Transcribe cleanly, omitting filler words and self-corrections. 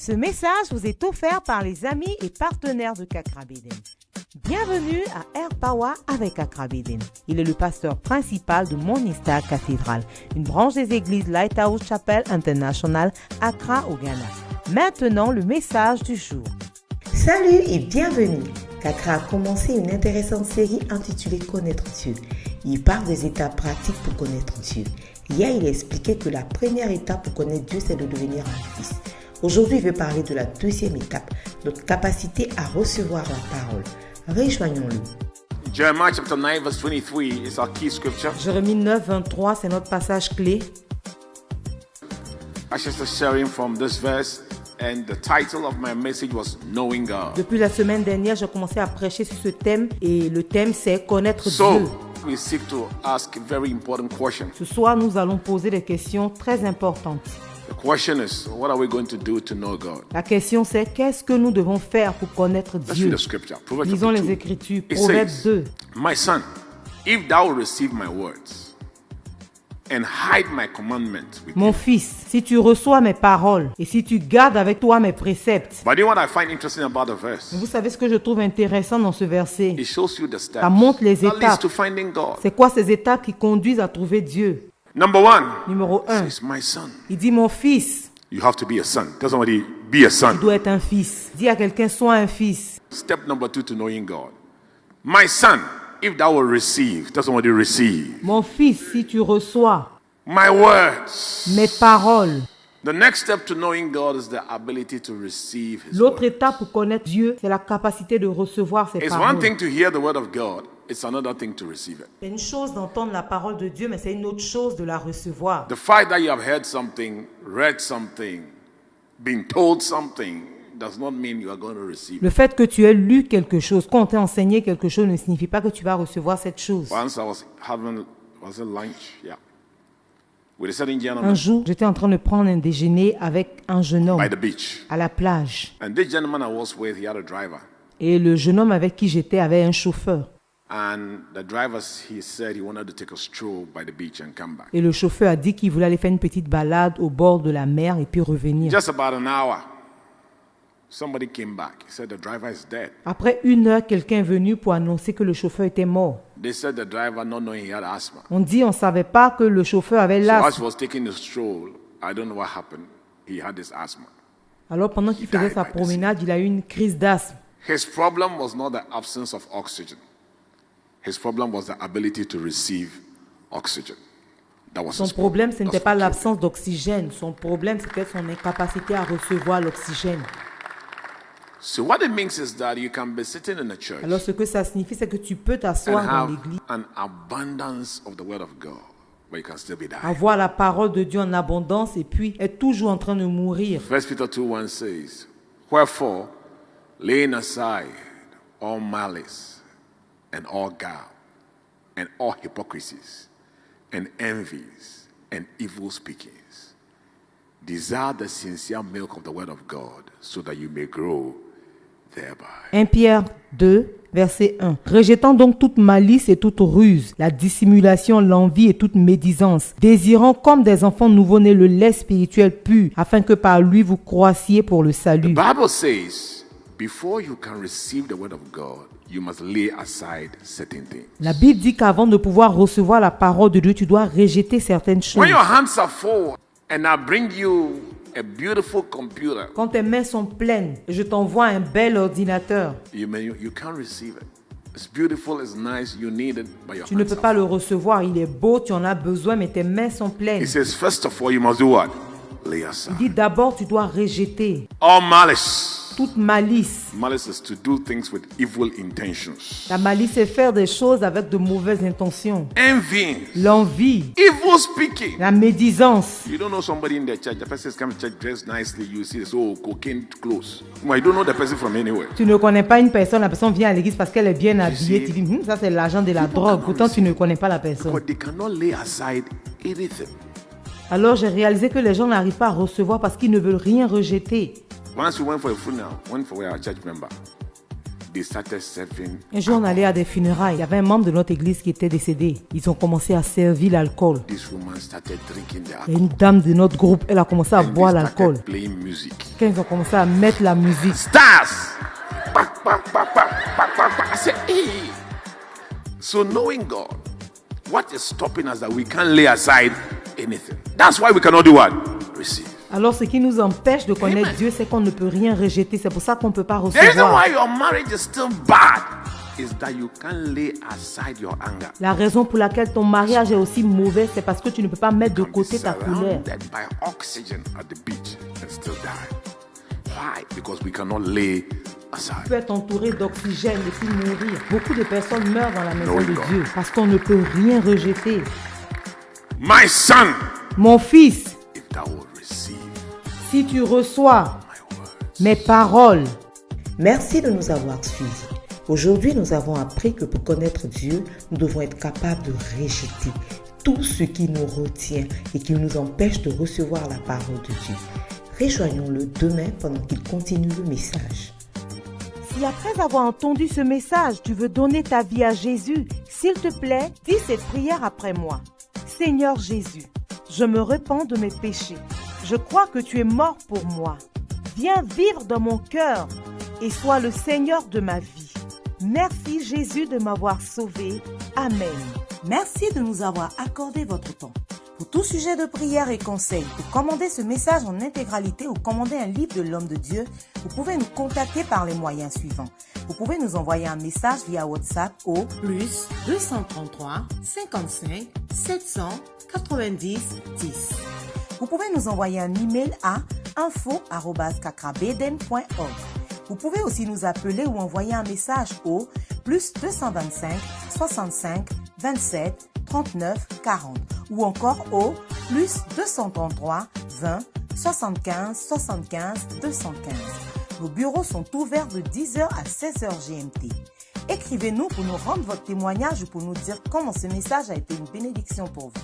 Ce message vous est offert par les amis et partenaires de Kakrabeden. Bienvenue à Air Power avec Kakrabeden. Il est le pasteur principal de Morning Star Cathedral, une branche des églises Lighthouse Chapel International, Accra au Ghana. Maintenant, le message du jour. Salut et bienvenue. Kakra a commencé une intéressante série intitulée Connaître Dieu. Il parle des étapes pratiques pour connaître Dieu. Hier, il a expliqué que la première étape pour connaître Dieu, c'est de devenir un fils. Aujourd'hui, il veut parler de la deuxième étape, notre capacité à recevoir la parole. Rejoignons-le. Jeremiah chapter 9 verse 23 is our key scripture. Jérémie 9, 23, c'est notre passage clé. I started sharing from this verse and the title of my message was Knowing God. Depuis la semaine dernière, j'ai commencé à prêcher sur ce thème et le thème c'est Connaître Dieu. So, we seek to ask a very important question. Ce soir, nous allons poser des questions très importantes. The question is, what are we going to do to know God? La question c'est qu'est-ce que nous devons faire pour connaître Let's Dieu? read the scripture. Proverbs Lisons chapter les 2. Écritures. It Proverbe says, 2. My son, if thou receive my words and hide my commandments with Mon you. fils, si tu reçois mes paroles et si tu gardes avec toi mes préceptes. But you know what I find interesting about the verse? Vous savez ce que je trouve intéressant dans ce verset? It shows you the steps Ça montre les that leads étapes. to finding God. C'est quoi ces étapes qui conduisent à trouver Dieu? Number one, Numéro 1. says, my son. Il dit mon fils, You have to be a son. Tell somebody, be a tu son. dois être un fils. Dis à quelqu'un, sois un fils. Step number 2 to knowing God. My son, if thou will receive, tell somebody, receive. Mon fils, si tu reçois My words. mes paroles. The next step to knowing God is the ability to receive His L'autre word. étape pour connaître Dieu, c'est la capacité de recevoir ses It's one paroles. thing to hear the word of God, it's another thing to receive it. C'est une chose d'entendre la parole de Dieu, mais c'est une autre chose de la recevoir. The fact that you have heard something, read something, been told something, does not mean you are going to receive it. Le fait que tu aies lu quelque chose, qu'on t'ait enseigné quelque chose, ne signifie pas que tu vas recevoir cette chose. Once I was having, was it lunch? Yeah. With a certain Un gentleman jour, j'étais en train de prendre un déjeuner avec un jeune homme by the beach. à la plage. And this gentleman I was with, he had a driver. Et le jeune homme avec qui j'étais avait un chauffeur. And the driver, he said he wanted to take a stroll by the beach and come back. Et le chauffeur a dit qu'il voulait aller faire une petite balade au bord de la mer et puis revenir. Just about an hour, somebody came back. He said the driver is dead. Après 1 heure, quelqu'un est venu pour annoncer que le chauffeur était mort. They said the driver, not knowing he had asthma. On dit on ne savait pas que le chauffeur avait So as he l'asthme. was taking the stroll, I don't know what happened. He had this asthma. Alors pendant qu'il faisait sa promenade, il a eu une crise d'asthme. His problem was not the absence of oxygen. His problem was the ability to receive oxygen. That was Son his problème, problem. ce n'était That's pas what killed l'absence d'oxygène. Son problème, c'était son incapacité à recevoir l'oxygène. him. So what it means is that you can be sitting in a church Alors ce que ça signifie, c'est que tu peux and t'asseoir dans have l'église, an abundance of the word of God, but you can still be dying. avoir la parole de Dieu en abondance et puis être toujours en train de mourir. 1 Peter 2:1 says, wherefore, laying aside all malice and all guile and all hypocrisies and envies and evil speakings, desire the sincere milk of the word of God so that you may grow thereby. 1 Pierre 2, verset 1. Rejetant donc toute malice et toute ruse, la dissimulation, l'envie et toute médisance, désirant comme des enfants nouveau-nés le lait spirituel pur, afin que par lui vous croissiez pour le salut. The Bible says, before you can receive the word of God, you must lay aside certain things. La Bible dit qu'avant de pouvoir recevoir la parole de Dieu, tu dois rejeter certaines choses. When your hands are full and I bring you a beautiful computer, Quand tes mains sont pleines et je t'envoie un bel ordinateur, you can't receive it. It's beautiful, it's nice, you need it, but your tu ne hands peux are pas full. le recevoir. Il est beau, tu en as besoin, mais tes mains sont pleines. He says, first of all, you must do what? Lay Il aside. dit d'abord, tu dois rejeter All malice. toute malice. Malice is to do things with evil intentions. La malice, c'est faire des choses avec de mauvaises intentions. Envy. L'envie, Evil speaking. la médisance. You don't know somebody in the church. The person is coming to church dressed nicely. You see this cocaine clothes. Well, you don't know the person from anywhere. Tu ne connais pas une personne, la personne vient à l'église parce qu'elle est bien habillée. see, Tu dis, ça c'est l'agent de la drogue. Pourtant, tu ne connais pas la personne. But they cannot lay aside anything. Alors, j'ai réalisé que les gens n'arrivent pas à recevoir parce qu'ils ne veulent rien rejeter. Once we went for a funeral, went for a church member. they started serving. Un jour, on allait à des funérailles. Il y avait un membre de notre église qui était décédé. Ils ont commencé à servir l'alcool. This woman started drinking the Et alcohol. une dame de notre groupe, elle a commencé à And boire they l'alcool. started playing music. Quand ils ont commencé à mettre la musique, Stars. Bang, bang, bang, bang, bang, bang, bang. I said, hey. So knowing God, what is stopping us that we can't lay aside anything? That's why we cannot do what? Receive. alors ce qui nous empêche de connaître Dieu, c'est qu'on ne peut rien rejeter. C'est pour ça qu'on ne peut pas The reason recevoir. why your marriage is still bad is that you can't lay aside your anger. La raison pour laquelle ton mariage est aussi mauvais, c'est parce que tu ne peux pas mettre de Be côté ta colère. surrounded by oxygen at the beach and still die. Why? Because we cannot lay Tu aside. peux être entouré d'oxygène et puis mourir. Beaucoup de personnes meurent dans la maison No, de God. Dieu parce qu'on ne peut rien rejeter. My son, Mon fils, if thou will receive si tu reçois my words. mes paroles. Merci de nous avoir suivis. Aujourd'hui, nous avons appris que pour connaître Dieu, nous devons être capables de rejeter tout ce qui nous retient et qui nous empêche de recevoir la parole de Dieu. Rejoignons-le demain pendant qu'il continue le message. Si après avoir entendu ce message, tu veux donner ta vie à Jésus, s'il te plaît, dis cette prière après moi. Seigneur Jésus, je me repens de mes péchés. Je crois que tu es mort pour moi. Viens vivre dans mon cœur et sois le Seigneur de ma vie. Merci Jésus de m'avoir sauvé. Amen. Merci de nous avoir accordé votre temps. Pour tout sujet de prière et conseil, pour commander ce message en intégralité ou commander un livre de l'homme de Dieu, vous pouvez nous contacter par les moyens suivants. Vous pouvez nous envoyer un message via WhatsApp au plus 233 55 790 10. Vous pouvez nous envoyer un email à info@kakrabeden.org. Vous pouvez aussi nous appeler ou envoyer un message au plus 225 65 27 39 40 ou encore au plus 233 20 75 75 215. Nos bureaux sont ouverts de 10h à 16h GMT. Écrivez-nous pour nous rendre votre témoignage ou pour nous dire comment ce message a été une bénédiction pour vous.